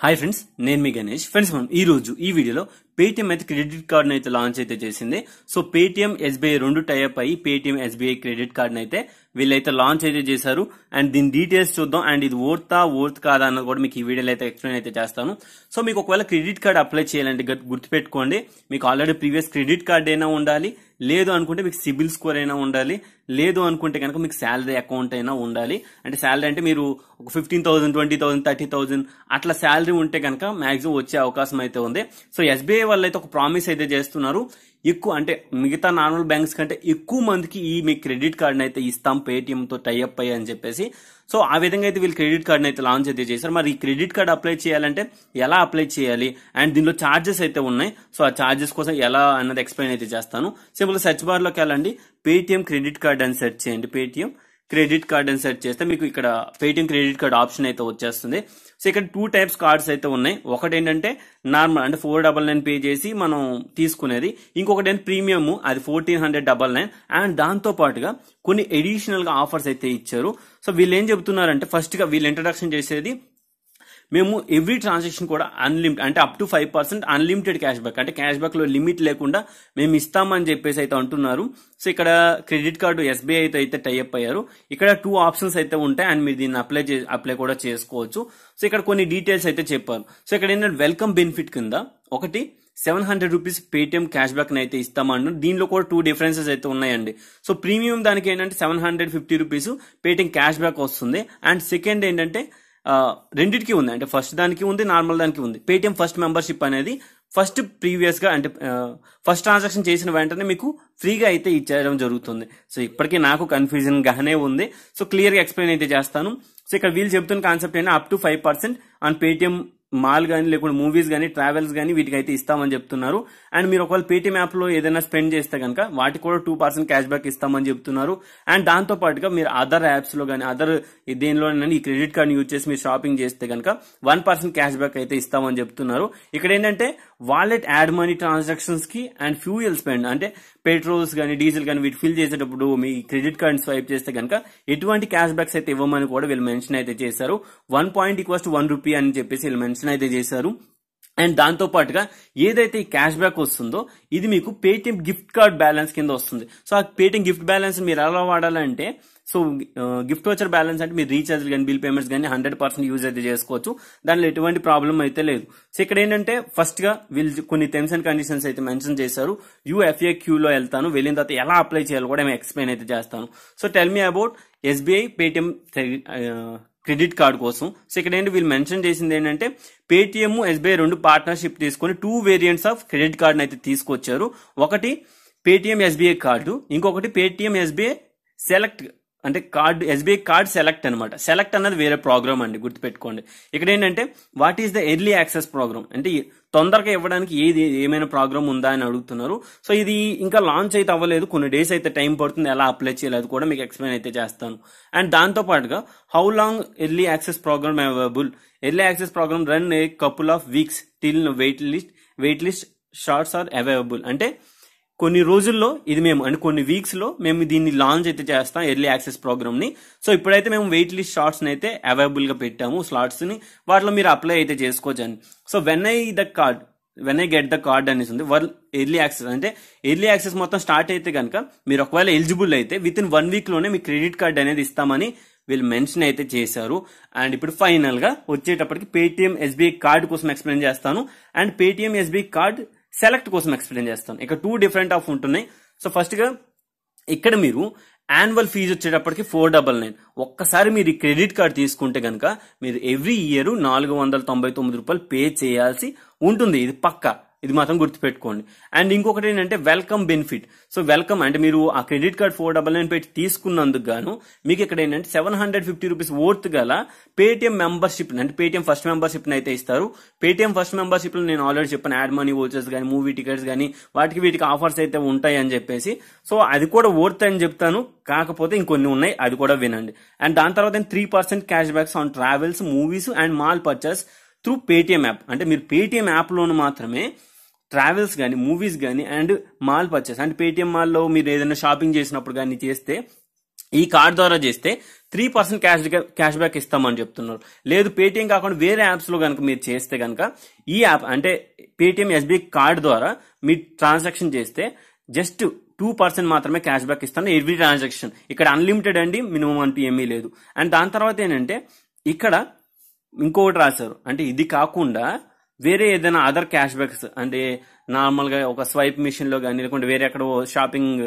Hi friends, నేను మీ Ganesh. Friends, మనం ఈ రోజు ఈ వీడియోలో పేటిఎం అయితే క్రెడిట్ కార్డ్ అయితే లాంచ్ అయితే చేసింది. సో పేటిఎం ఎస్బీఐ రెండు టైప్ అయ్యి పేటిఎం ఎస్బీఐ క్రెడిట్ కార్డ్ అయితే వీళ్ళైతే లాంచ్ అయితే చేశారు. అండ్ దీని డీటెయిల్స్ చూద్దాం. అండ్ ఇది వర్త్ కాదా అన్నది కూడా మీకు ఈ వీడియోలో అయితే ఎక్స్ప్లెయిన్ అయితే చేస్తాను. సో మీకు ఒకవేళ క్రెడిట్ కార్డ్ అప్లై చేయాలంటే గుర్తుపెట్టుకోండి, మీకు ఆల్రెడీ ప్రీవియస్ క్రెడిట్ కార్డ్ అయినా ఉండాలి, లేదు అనుకుంటే మీకు సిబిల్ స్కోర్ అయినా ఉండాలి, లేదు అనుకుంటే కనుక మీకు శాలరీ అకౌంట్ అయినా ఉండాలి. అంటే శాలరీ అంటే మీరు ఒక 15,000, 20,000, 30,000 అట్లా శాలరీ ఉంటే కనుక మాక్సిమం వచ్చే అవకాశం అయితే ఉంది. సో ఎస్బీఐ వాళ్ళు అయితే ఒక ప్రామిస్ అయితే చేస్తున్నారు, ఎక్కువ అంటే మిగతా నార్మల్ బ్యాంక్స్ కంటే ఎక్కువ మందికి ఈ మీ క్రెడిట్ కార్డ్ అయితే ఇస్తాం పేటిఎం తో టైఅప్ అయ్యి అని చెప్పేసి. సో ఆ విధంగా అయితే వీళ్ళు క్రెడిట్ కార్డ్ అయితే లాంచ్ అయితే చేశారు. మరి ఈ క్రెడిట్ కార్డ్ అప్లై చేయాలంటే ఎలా అప్లై చేయాలి అండ్ దీనిలో ఛార్జెస్ అయితే ఉన్నాయి. సో ఆ ఛార్జెస్ కోసం ఎలా అన్నది ఎక్స్ప్లెయిన్ అయితే చేస్తాను. సింపుల్ సెర్చ్ బార్ లోకి వెళ్ళండి, పేటిఎం క్రెడిట్ కార్డ్ అని సెర్చ్ చేయండి. పేటిఎం క్రెడిట్ కార్డ్ అని సెర్చ్ చేస్తే మీకు ఇక్కడ పేటిఎం క్రెడిట్ కార్డ్ ఆప్షన్ అయితే వచ్చేస్తుంది. సో ఇక్కడ 2 టైప్స్ కార్డ్స్ అయితే ఉన్నాయి. ఒకటి ఏంటంటే నార్మల్ అంటే 499 పే చేసి మనం తీసుకునేది, ఇంకొకటి ఏంటి ప్రీమియం, అది 1499. అండ్ దాంతో పాటుగా కొన్ని అడిషనల్ గా ఆఫర్స్ అయితే ఇచ్చారు. సో వీళ్ళు ఏం చెబుతున్నారంటే ఫస్ట్ గా వీళ్ళు ఇంట్రడక్షన్ చేసేది, మేము ఎవ్రీ ట్రాన్సాక్షన్ కూడా అన్లిమిటెడ్ అంటే up to 5% unlimited cash back, అంటే క్యాష్ బ్యాక్ లో లిమిట్ లేకుండా మేము ఇస్తామని చెప్పేసి అయితే అంటున్నారు. సో ఇక్కడ క్రెడిట్ కార్డు ఎస్బీఐ అయితే టైఅప్ అయ్యారు. ఇక్కడ 2 ఆప్షన్స్ అయితే ఉంటాయి అండ్ మీరు దీన్ని అప్లై కూడా చేసుకోవచ్చు. సో ఇక్కడ కొన్ని డీటెయిల్స్ అయితే చెప్పారు. సో ఇక్కడ ఏంటంటే వెల్కమ్ బెనిఫిట్ కింద ఒకటి 700 రూపీస్ పేటిఎం క్యాష్ బ్యాక్ అయితే ఇస్తామన్నారు. దీనిలో కూడా 2 డిఫరెన్సెస్ అయితే ఉన్నాయండి. సో ప్రీమియం దానికి ఏంటంటే 750 రూపీస్ పేటిఎం క్యాష్ బ్యాక్ వస్తుంది. అండ్ సెకండ్ ఏంటంటే రెండింటికి ఉంది, అంటే ఫస్ట్ దానికి ఉంది, నార్మల్ దానికి ఉంది. పేటిఎం ఫస్ట్ మెంబర్షిప్ అనేది ఫస్ట్ ప్రీవియస్ గా అంటే ఫస్ట్ ట్రాన్సాక్షన్ చేసిన వెంటనే మీకు ఫ్రీగా అయితే ఇచ్చేయడం జరుగుతుంది. సో ఇప్పటికీ నాకు కన్ఫ్యూజన్ గానే ఉంది. సో క్లియర్ గా ఎక్స్ప్లెయిన్ అయితే చేస్తాను. సో ఇక్కడ వీళ్ళు చెప్తున్న కాన్సెప్ట్ ఏంటంటే up to 5% on Paytm mall గానీ లేకుంటే మూవీస్ గానీ ట్రావెల్స్ గానీ వీటికి అయితే ఇస్తామని చెప్తున్నారు. అండ్ మీరు ఒకవేళ పేటిఎం యాప్ లో ఏదైనా స్పెండ్ చేస్తే కనుక వాటికి కూడా 2% క్యాష్ బ్యాక్ ఇస్తామని చెప్తున్నారు. అండ్ దాంతో పాటుగా మీరు అదర్ యాప్స్ లో గానీ అదర్ దేనిలోనైనా ఈ క్రెడిట్ కార్డ్ యూజ్ చేసి మీరు షాపింగ్ చేస్తే కనుక 1% క్యాష్ బ్యాక్ అయితే ఇస్తామని చెప్తున్నారు. ఇక్కడ ఏంటంటే వాలెట్ యాడ్ మనీ ట్రాన్సాక్షన్స్ కి అండ్ ఫ్యూయల్ స్పెండ్ అంటే పెట్రోల్స్ గానీ డీజిల్ గానీ వీటి ఫిల్ చేసేటప్పుడు మీ క్రెడిట్ కార్డ్ స్వైప్ చేస్తే కనుక ఎటువంటి క్యాష్ బ్యాక్స్ అయితే ఇవ్వమని కూడా వీళ్ళు మెన్షన్ అయితే చేశారు. 1 పాయింట్ ఈక్వల్స్ 1 రూపీ అని చెప్పేసి వీళ్ళు మెన్షన్ అయితే చేశారు. అండ్ దాంతో పాటుగా ఏదైతే ఈ క్యాష్ బ్యాక్ వస్తుందో ఇది మీకు పేటిఎం గిఫ్ట్ కార్డ్ బ్యాలెన్స్ కింద వస్తుంది. సో ఆ పేటిఎం గిఫ్ట్ బ్యాలెన్స్ మీరు ఎలా వాడాలంటే, సో గిఫ్ట్ వచ్చర్ బ్యాలెన్స్ అంటే మీరు రీఛార్జ్ కానీ బిల్ పేమెంట్స్ కానీ 100% యూజ్ అయితే చేసుకోవచ్చు, దానిలో ఎటువంటి ప్రాబ్లం అయితే లేదు. సో ఇక్కడ ఏంటంటే ఫస్ట్ గా వీళ్ళు కొన్ని టర్మ్స్ అండ్ కండిషన్స్ అయితే మెన్షన్ చేశారు. UFAQ లో వెళ్తాను, వెళ్ళిన తర్వాత ఎలా అప్లై చేయాలో కూడా మేము ఎక్స్ప్లెయిన్ అయితే చేస్తాను. So tell me about SBI Paytm credit card కోసం. సో ఇక్కడ ఏంటి వీళ్ళు మెన్షన్ చేసింది ఏంటంటే పేటిఎం ఎస్బీఐ రెండు పార్ట్నర్షిప్ తీసుకొని 2 వేరియంట్స్ ఆఫ్ క్రెడిట్ కార్డ్ అయితే తీసుకొచ్చారు. ఒకటి పేటిఎం ఎస్బీఐ కార్డు, ఇంకొకటి పేటిఎం ఎస్బీఐ సెలెక్ట్ అంటే కార్డు ఎస్బీఐ కార్డ్ సెలెక్ట్ అనమాట. సెలెక్ట్ అన్నది వేరే ప్రోగ్రామ్ అండి, గుర్తుపెట్టుకోండి. ఇక్కడ ఏంటంటే what is the early access programme, అంటే తొందరగా ఇవ్వడానికి ఏమైనా ప్రోగ్రామ్ ఉందా అని అడుగుతున్నారు. సో ఇది ఇంకా లాంచ్ అయితే అవ్వలేదు, కొన్ని డేస్ అయితే టైం పడుతుంది. ఎలా అప్లై చేయాలి అది కూడా మీకు ఎక్స్ప్లెయిన్ అయితే చేస్తాను. అండ్ దాంతో పాటుగా how long early access programme available, early access programme run a couple of weeks till wait list shorts are available, అంటే కొన్ని రోజుల్లో ఇది మేము అంటే కొన్ని వీక్స్ లో మేము దీన్ని లాంచ్ అయితే చేస్తాం ఎర్లీ యాక్సెస్ ప్రోగ్రామ్ ని. సో ఇప్పుడైతే మేము వెయిట్ లిస్ట్ షార్ట్స్ ని అయితే అవైలబుల్ గా పెట్టాము, స్లాట్స్ ని, వాటిలో మీరు అప్లై అయితే చేసుకోవచ్చు అని. So when I get the card అనేసి ఉంది ఎర్లీ యాక్సెస్, అంటే ఎర్లీ యాక్సెస్ మొత్తం స్టార్ట్ అయితే కనుక మీరు ఒకవేళ ఎలిజిబుల్ అయితే విత్ ఇన్ 1 వీక్ లోనే మీ క్రెడిట్ కార్డ్ అనేది ఇస్తామని వీళ్ళు మెన్షన్ అయితే చేశారు. అండ్ ఇప్పుడు ఫైనల్ గా వచ్చేటప్పటికి పేటిఎం ఎస్బీఐ కార్డ్ కోసం ఎక్స్ప్లెయిన్ చేస్తాను and Paytm SBI card select కోసం ఎక్స్ప్లెయిన్ చేస్తాను. ఇక్కడ 2 డిఫరెంట్ ఆఫ్ ఉంటున్నాయి. సో ఫస్ట్ గా ఇక్కడ మీరు యాన్యువల్ ఫీజు వచ్చేటప్పటికి 499. ఒక్కసారి మీరు ఈ క్రెడిట్ కార్డ్ తీసుకుంటే కనుక మీరు ఎవ్రీ ఇయర్ 499 రూపాయలు పే చేయాల్సి ఉంటుంది, ఇది పక్కా, ఇది మాత్రం గుర్తుపెట్టుకోండి. అండ్ ఇంకొకటి ఏంటంటే వెల్కమ్ బెనిఫిట్. సో వెల్కమ్ అంటే మీరు ఆ క్రెడిట్ కార్డ్ 499 పెట్టి తీసుకున్నందుకు గాను మీకు ఇక్కడ ఏంటంటే 750 రూపీస్ వర్త్ గల పేటిఎం మెంబర్షిప్ అంటే పేటిఎం ఫస్ట్ మెంబర్షిప్ అయితే ఇస్తారు. పేటిఎం ఫస్ట్ మెంబర్షిప్ లో నేను ఆల్రెడీ చెప్పాను, యాడ్ మనీ వోచర్స్ కానీ మూవీ టికెట్స్ కానీ వీటికి ఆఫర్స్ అయితే ఉంటాయి అని చెప్పేసి. సో అది కూడా వర్త్ అని చెప్తాను, కాకపోతే ఇంకొన్ని ఉన్నాయి, అది కూడా వినండి. అండ్ దాని తర్వాత 3% cash backs on travels, movies and mall purchase through Paytm app, అంటే మీరు పేటిఎం యాప్ లోను మాత్రమే ట్రావెల్స్ కానీ మూవీస్ కానీ అండ్ మాల్ పర్చేస్ అంటే పేటిఎం మాల్లో మీరు ఏదైనా షాపింగ్ చేసినప్పుడు కానీ చేస్తే ఈ కార్డ్ ద్వారా చేస్తే 3% క్యాష్ బ్యాక్ ఇస్తామని చెప్తున్నారు. లేదు పేటిఎం కాకుండా వేరే యాప్స్ లో కనుక మీరు చేస్తే కనుక ఈ యాప్ అంటే పేటిఎం ఎస్బీఐ కార్డ్ ద్వారా మీరు ట్రాన్సాక్షన్ చేస్తే జస్ట్ 2% మాత్రమే క్యాష్ బ్యాక్ ఇస్తాను ఎవ్రీ ట్రాన్సాక్షన్. ఇక్కడ అన్లిమిటెడ్ అండి, మినిమం అంటూ ఏమీ లేదు. అండ్ దాని తర్వాత ఏంటంటే ఇక్కడ ఇంకొకటి రాశారు, అంటే ఇది కాకుండా వేరే ఏదైనా అదర్ క్యాష్ బ్యాక్స్ అంటే నార్మల్ గా ఒక స్వైప్ మిషన్ లో కానీ లేకుంటే వేరే ఎక్కడ షాపింగ్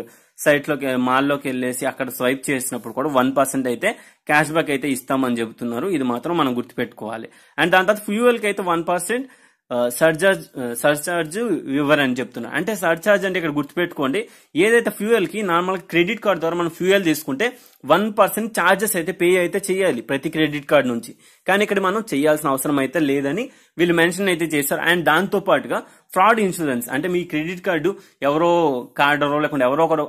సైట్ లోకి మాల్లోకి వెళ్ళేసి అక్కడ స్వైప్ చేసినప్పుడు కూడా 1% అయితే క్యాష్ బ్యాక్ అయితే ఇస్తామని చెబుతున్నారు. ఇది మాత్రం మనం గుర్తుపెట్టుకోవాలి. అండ్ దాని తర్వాత ఫ్యూయల్ కి అయితే 1% సర్చార్జ్ ఇవ్వరని చెప్తున్నారు. అంటే సర్చార్జ్ అంటే ఇక్కడ గుర్తుపెట్టుకోండి, ఏదైతే ఫ్యూయల్ కి నార్మల్ క్రెడిట్ కార్డ్ ద్వారా మనం ఫ్యూయల్ తీసుకుంటే 1% ఛార్జెస్ అయితే పే అయితే చేయాలి ప్రతి క్రెడిట్ కార్డ్ నుంచి. కానీ ఇక్కడ మనం చేయాల్సిన అవసరం అయితే లేదని వీళ్ళు మెన్షన్ అయితే చేశారు. అండ్ దాంతో పాటుగా ఫ్రాడ్ ఇన్సూరెన్స్ అంటే మీ క్రెడిట్ కార్డు ఎవరో కార్డరో లేకుంటే ఎవరో ఒకరు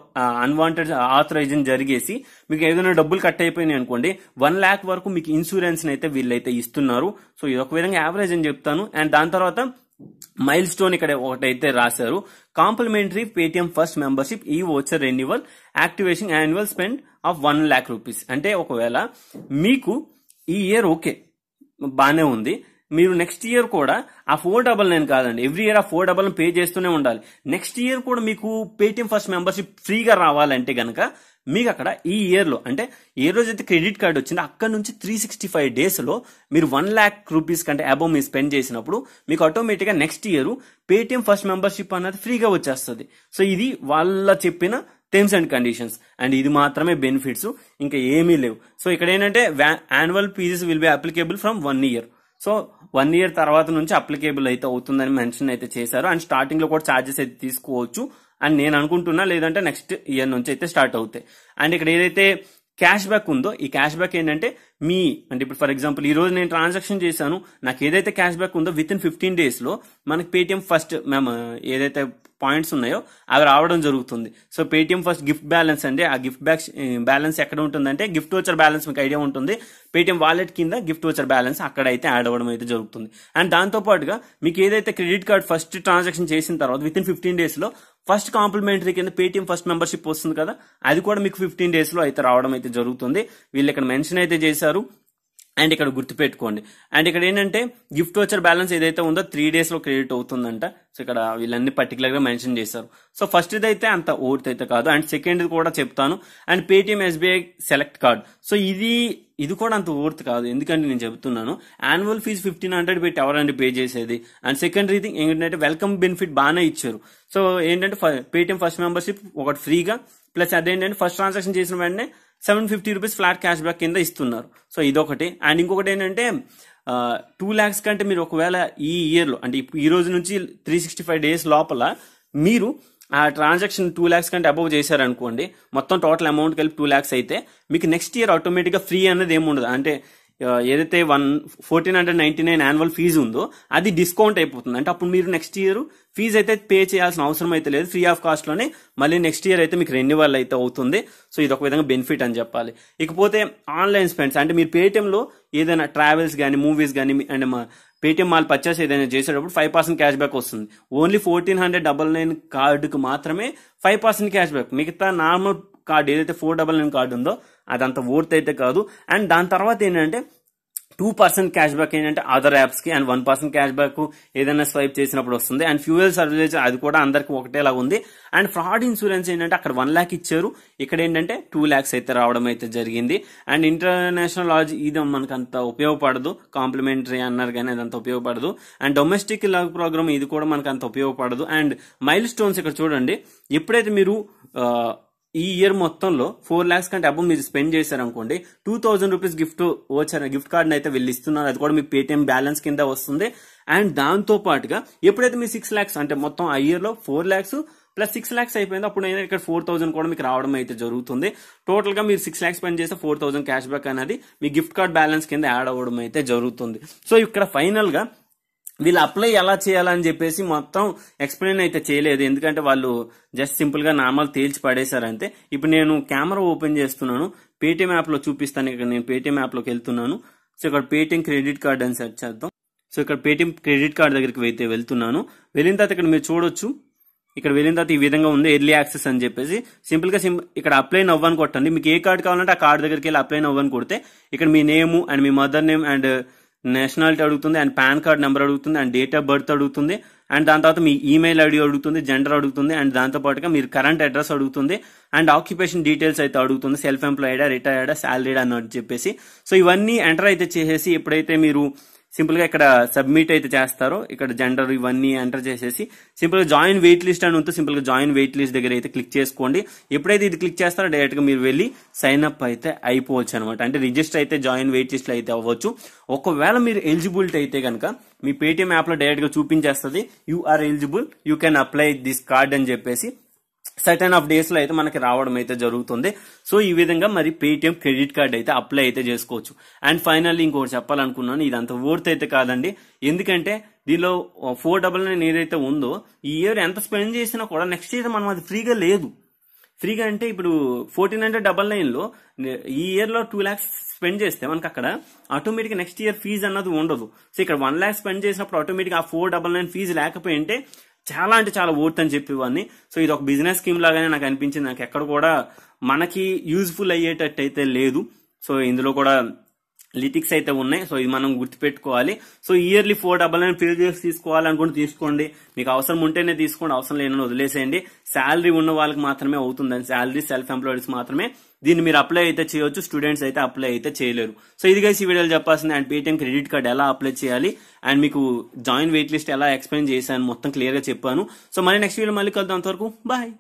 అన్వాంటెడ్ ఆథరైజేషన్ జరిగేసి మీకు ఏదైనా డబ్బులు కట్ అయిపోయినాయి అనుకోండి 1 lakh వరకు మీకు ఇన్సూరెన్స్ అయితే వీళ్ళైతే ఇస్తున్నారు. సో ఇది ఒక విధంగా యావరేజ్ అని చెప్తాను. అండ్ దాని తర్వాత మైల్ స్టోన్ ఇక్కడ ఒకటైతే రాశారు, కాంప్లిమెంటరీ పేటిఎం ఫస్ట్ మెంబర్షిప్ ఈ voucher renewal activation annual spend of 1 lakh rupees. అంటే ఒకవేళ మీకు ఈ ఇయర్ ఓకే బానే ఉంది, మీరు నెక్స్ట్ ఇయర్ కూడా ఆ 499 కాదండి, ఎవ్రీ ఇయర్ ఆ 499 పే చేస్తూనే ఉండాలి. నెక్స్ట్ ఇయర్ కూడా మీకు పేటిఎం ఫస్ట్ మెంబర్షిప్ ఫ్రీగా రావాలంటే గనక మీకు అక్కడ ఈ ఇయర్ లో అంటే ఏ రోజైతే క్రెడిట్ కార్డ్ వచ్చిందో అక్కడ నుంచి 365 days లో మీరు 1 lakh rupees కంటే అబౌవ్ మీరు స్పెండ్ చేసినప్పుడు మీకు ఆటోమేటిక్ గా next year Paytm first membership అన్నది ఫ్రీగా వచ్చేస్తుంది. సో ఇది వాళ్ళ చెప్పిన టర్మ్స్ అండ్ కండిషన్స్. అండ్ ఇది మాత్రమే బెనిఫిట్స్, ఇంకా ఏమీ లేవు. సో ఇక్కడ ఏంటంటే annual fees will be applicable from 1 year. So 1 year తర్వాత నుంచి అప్లికేబుల్ అయితే అవుతుందని మెన్షన్ అయితే చేశారు. అండ్ స్టార్టింగ్ లో కూడా ఛార్జెస్ అయితే తీసుకోవచ్చు అని నేను అనుకుంటున్నా, లేదంటే నెక్స్ట్ ఇయర్ నుంచి అయితే స్టార్ట్ అవుతాయి. అండ్ ఇక్కడ ఏదైతే క్యాష్ బ్యాక్ ఉందో ఈ క్యాష్ బ్యాక్ ఏంటంటే మీ అంటే ఇప్పుడు ఫర్ ఎగ్జాంపుల్ ఈ రోజు నేను ట్రాన్సాక్షన్ చేశాను, నాకు ఏదైతే క్యాష్ బ్యాక్ ఉందో విత్ ఇన్ 15 days లో మనకి పేటిఎం ఫస్ట్ మేము ఏదైతే పాయింట్స్ ఉన్నాయో అవి రావడం జరుగుతుంది. So Paytm first gift balance అంటే ఆ గిఫ్ట్ బ్యాలెన్స్ ఎక్కడ ఉంటుందంటే గిఫ్ట్ వోచర్ బ్యాలెన్స్ మీకు ఐడియా ఉంటుంది, పేటిఎం వాలెట్ కింద గిఫ్ట్ వోచర్ బ్యాలెన్స్ అక్కడ అయితే యాడ్ అవ్వడం అయితే జరుగుతుంది. అండ్ దాంతో పాటుగా మీకు ఏదైతే క్రెడిట్ కార్డ్ ఫస్ట్ ట్రాన్సాక్షన్ చేసిన తర్వాత విత్ ఇన్ 15 days లో ఫస్ట్ కాంప్లిమెంటరీ కింద పేటిఎం ఫస్ట్ మెంబర్షిప్ వస్తుంది కదా, అది కూడా మీకు 15 days లో అయితే రావడం అయితే జరుగుతుంది. వీళ్ళు ఇక్కడ మెన్షన్ అయితే చేశారు. అండ్ ఇక్కడ గుర్తుపెట్టుకోండి. అండ్ ఇక్కడ ఏంటంటే గిఫ్ట్ వోచర్ బ్యాలెన్స్ ఏదైతే ఉందో 3 days లో క్రెడిట్ అవుతుందంట. సో ఇక్కడ వీళ్ళన్ని పర్టికులర్ గా మెన్షన్ చేశారు. సో ఫస్ట్ ఇది అయితే అంత ఓర్త్ అయితే కాదు. అండ్ సెకండ్ కూడా చెప్తాను. And Paytm SBI select card, so ఇది కూడా అంత ఓర్త్ కాదు. ఎందుకంటే నేను చెబుతున్నాను యాన్యువల్ ఫీజు 1500 పెట్టి ఎవరండి పే చేసేది. అండ్ సెకండరీ థింగ్ ఏంటంటే వెల్కమ్ బెనిఫిట్ బాగానే ఇచ్చారు. సో ఏంటంటే పేటిఎం ఫస్ట్ మెంబర్షిప్ ఒకటి ఫ్రీగా ప్లస్ అదేంటంటే ఫస్ట్ ట్రాన్సాక్షన్ చేసిన వెంటనే 750 rupees ఫ్లాట్ క్యాష్ బ్యాక్ కింద ఇస్తున్నారు. సో ఇదొకటి. అండ్ ఇంకొకటి ఏంటంటే 2 lakhs కంటే మీరు ఒకవేళ ఈ ఇయర్ లో అంటే ఈ రోజు నుంచి 365 days లోపల మీరు ఆ ట్రాన్సాక్షన్ 2 lakhs కంటే అబౌవ్ చేశారనుకోండి, మొత్తం టోటల్ అమౌంట్ కలిపి 2 lakhs అయితే మీకు నెక్స్ట్ ఇయర్ ఆటోమేటిక్ గా ఫ్రీ అనేది ఏమి ఉండదు. అంటే ఏదైతే 1499 యాన్యువల్ ఫీజు ఉందో అది డిస్కౌంట్ అయిపోతుంది. అంటే అప్పుడు మీరు నెక్స్ట్ ఇయర్ ఫీజు అయితే పే చేయాల్సిన అవసరం అయితే లేదు, ఫ్రీ ఆఫ్ కాస్ట్ లోనే మళ్ళీ నెక్స్ట్ ఇయర్ అయితే మీకు రెన్యువల్ అయితే అవుతుంది. సో ఇది ఒక విధంగా బెనిఫిట్ అని చెప్పాలి. ఇకపోతే ఆన్లైన్ స్పెండ్స్ అంటే మీరు పేటిఎం లో ఏదైనా ట్రావెల్స్ కానీ మూవీస్ కానీ అండ్ పేటిఎం మాల్ పర్చేస్ ఏదైనా చేసేటప్పుడు 5% క్యాష్ బ్యాక్ వస్తుంది. ఓన్లీ 1499 కార్డుకు మాత్రమే 5% క్యాష్ బ్యాక్. మిగతా నార్మల్ కార్డు ఏదైతే 499 కార్డు ఉందో అదంత వర్త్ అయితే కాదు. అండ్ దాని తర్వాత ఏంటంటే 2% క్యాష్ బ్యాక్ ఏంటంటే అదర్ యాప్స్ కి, అండ్ 1% క్యాష్ బ్యాక్ ఏదైనా స్వైప్ చేసినప్పుడు వస్తుంది. అండ్ ఫ్యూయల్ సర్వీస్ అది కూడా అందరికి ఒకటేలా ఉంది. అండ్ ఫ్రాడ్ ఇన్సూరెన్స్ ఏంటంటే అక్కడ 1 lakh ఇచ్చారు, ఇక్కడ ఏంటంటే 2 lakhs అయితే రావడం అయితే జరిగింది. అండ్ ఇంటర్నేషనల్ లాజ్ ఇది మనకు అంత ఉపయోగపడదు, కాంప్లిమెంటరీ అన్నారు కానీ అదంత ఉపయోగపడదు. అండ్ డొమెస్టిక్ లాగ్ ప్రోగ్రామ్ ఇది కూడా మనకు అంత ఉపయోగపడదు. అండ్ మైల్ స్టోన్స్ ఇక్కడ చూడండి, ఎప్పుడైతే మీరు ఈ ఇయర్ మొత్తంలో 4 lakhs కంటే అబౌవ్ మీరు స్పెండ్ చేశారనుకోండి 2000 rupees గిఫ్ట్ కార్డ్ అయితే వీళ్ళు ఇస్తున్నారు. అది కూడా మీ పేటిఎం బ్యాలెన్స్ కింద వస్తుంది. అండ్ దాంతో పాటుగా ఎప్పుడైతే మీ 6 lakhs అంటే మొత్తం ఆ ఇయర్ లో 4 lakhs ప్లస్ 6 lakhs అయిపోయింది, అప్పుడు ఇక్కడ 4000 కూడా మీకు రావడం అయితే జరుగుతుంది. టోటల్ గా మీరు 6 lakhs స్పెండ్ చేస్తే 4000 క్యాష్ బ్యాక్ అనేది మీ గిఫ్ట్ కార్డ్ బ్యాలెన్స్ కింద యాడ్ అవ్వడం అయితే జరుగుతుంది. సో ఇక్కడ ఫైనల్ గా వీళ్ళు అప్లై ఎలా చేయాలని చెప్పేసి మొత్తం ఎక్స్ప్లెయిన్ అయితే చేయలేదు, ఎందుకంటే వాళ్ళు జస్ట్ సింపుల్ గా నార్మల్ తేల్చి పడేశారు అంతే. ఇప్పుడు నేను కెమెరా ఓపెన్ చేస్తున్నాను, పేటిఎం యాప్ లో చూపిస్తాను. ఇక్కడ నేను పేటిఎం యాప్ లోకి వెళ్తున్నాను. సో ఇక్కడ పేటిఎం క్రెడిట్ కార్డ్ అని సెర్చ్ చేద్దాం. సో ఇక్కడ పేటిఎం క్రెడిట్ కార్డ్ దగ్గరికి అయితే వెళ్తున్నాను. వెళ్ళిన తర్వాత ఇక్కడ మీరు చూడొచ్చు ఇక్కడ వెళ్ళిన తర్వాత ఈ విధంగా ఉంది ఎర్లీ యాక్సెస్ అని చెప్పేసి సింపుల్ గా ఇక్కడ అప్లై నవ్వు అని కొట్టండి. మీకు ఏ కార్డు కావాలంటే ఆ కార్డు దగ్గరికి వెళ్ళి అప్లై నవ్వు అని కొడితే ఇక్కడ మీ నేమ్ అండ్ మీ మదర్ నేమ్ అండ్ నేషనాలిటీ అడుగుతుంది అండ్ పాన్ కార్డ్ నెంబర్ అడుగుతుంది అండ్ డేట్ ఆఫ్ బర్త్ అడుగుతుంది అండ్ దాని తర్వాత మీ ఈమెయిల్ ఐడి అడుగుతుంది, జెండర్ అడుగుతుంది అండ్ దాంతో పాటుగా మీరు కరెంట్ అడ్రస్ అడుగుతుంది అండ్ ఆక్యుపేషన్ డీటెయిల్స్ అయితే అడుగుతుంది, సెల్ఫ్ ఎంప్లాయిడా, రిటైర్డా, సాలరీడా అని చెప్పేసి. సో ఇవన్నీ ఎంటర్ అయితే చేసేసి ఎప్పుడైతే మీరు సింపుల్ గా ఇక్కడ సబ్మిట్ అయితే చేస్తారో ఇక్కడ జెండర్ ఇవన్నీ ఎంటర్ చేసేసి సింపుల్ గా జాయిన్ వెయిట్ లిస్ట్ అని ఉంటుంది. సింపుల్ గా జాయిన్ వెయిట్ లిస్ట్ దగ్గర అయితే క్లిక్ చేసుకోండి. ఎప్పుడైతే ఇది క్లిక్ చేస్తారో డైరెక్ట్ గా మీరు వెళ్ళి సైన్ అప్ అయితే అయిపోవచ్చు అనమాట. అంటే రిజిస్టర్ అయితే జాయిన్ వెయిట్ లిస్ట్ లో అయితే అవ్వచ్చు. ఒకవేళ మీరు ఎలిజిబిలిటీ అయితే కనుక మీ పేటిఎం యాప్ లో డైరెక్ట్ గా చూపించేస్తుంది you are eligible, you can apply this card అని చెప్పేసి సర్టెన్ ఆఫ్ డేస్ లో అయితే మనకి రావడం అయితే జరుగుతుంది. సో ఈ విధంగా మరి పేటిఎం క్రెడిట్ కార్డ్ అయితే అప్లై అయితే చేసుకోవచ్చు. అండ్ ఫైనల్లీ ఇంకోటి చెప్పాలనుకున్నాను, ఇది అంత వర్త్ అయితే కాదండి. ఎందుకంటే దీనిలో 499 ఏదైతే ఉందో ఈ ఇయర్ ఎంత స్పెండ్ చేసినా కూడా నెక్స్ట్ ఇయర్ మనం అది ఫ్రీగా లేదు. ఫ్రీగా అంటే ఇప్పుడు 1499 లో ఈ ఇయర్ లో 2 lakhs స్పెండ్ చేస్తే మనకి అక్కడ ఆటోమేటిక్ నెక్స్ట్ ఇయర్ ఫీజు అన్నది ఉండదు. సో ఇక్కడ 1 lakh స్పెండ్ చేసినప్పుడు ఆటోమేటిక్ ఆ 499 ఫీజు లేకపోయింటే చాలా అంటే చాలా వర్త్ అని చెప్పేవాడిని. సో ఇది ఒక బిజినెస్ స్కీమ్ లాగానే నాకు అనిపించింది. నాకు ఎక్కడ కూడా మనకి యూజ్ఫుల్ అయ్యేటట్టు అయితే లేదు. సో ఇందులో కూడా లిటిక్స్ అయితే ఉన్నాయి. సో ఇది మనం గుర్తుపెట్టుకోవాలి. సో ఇయర్లీ 499 పే చేసి తీసుకోవాలనుకుంటే తీసుకోండి, మీకు అవసరం ఉంటేనే తీసుకోండి, అవసరం లేని వదిలేసేయండి. శాలరీ ఉన్న వాళ్ళకి మాత్రమే అవుతుందని, శాలరీ సెల్ఫ్ ఎంప్లాయిడ్స్ మాత్రమే దీన్ని మీరు అప్లై అయితే చేయొచ్చు, స్టూడెంట్స్ అయితే అప్లై అయితే చేయలేరు. సో ఇది గైస్ ఈ వీడియోలో చెప్పాల్సింది. అండ్ పేటిఎం క్రెడిట్ కార్డ్ ఎలా అప్లై చేయాలి అండ్ మీకు జాయిన్ వెయిట్ లిస్ట్ ఎలా ఎక్స్ప్లెయిన్ చేశాను మొత్తం క్లియర్ గా చెప్పాను. సో మళ్ళీ నెక్స్ట్ వీడియో మళ్ళీ కలుద్దాం. అంతవరకు బాయ్.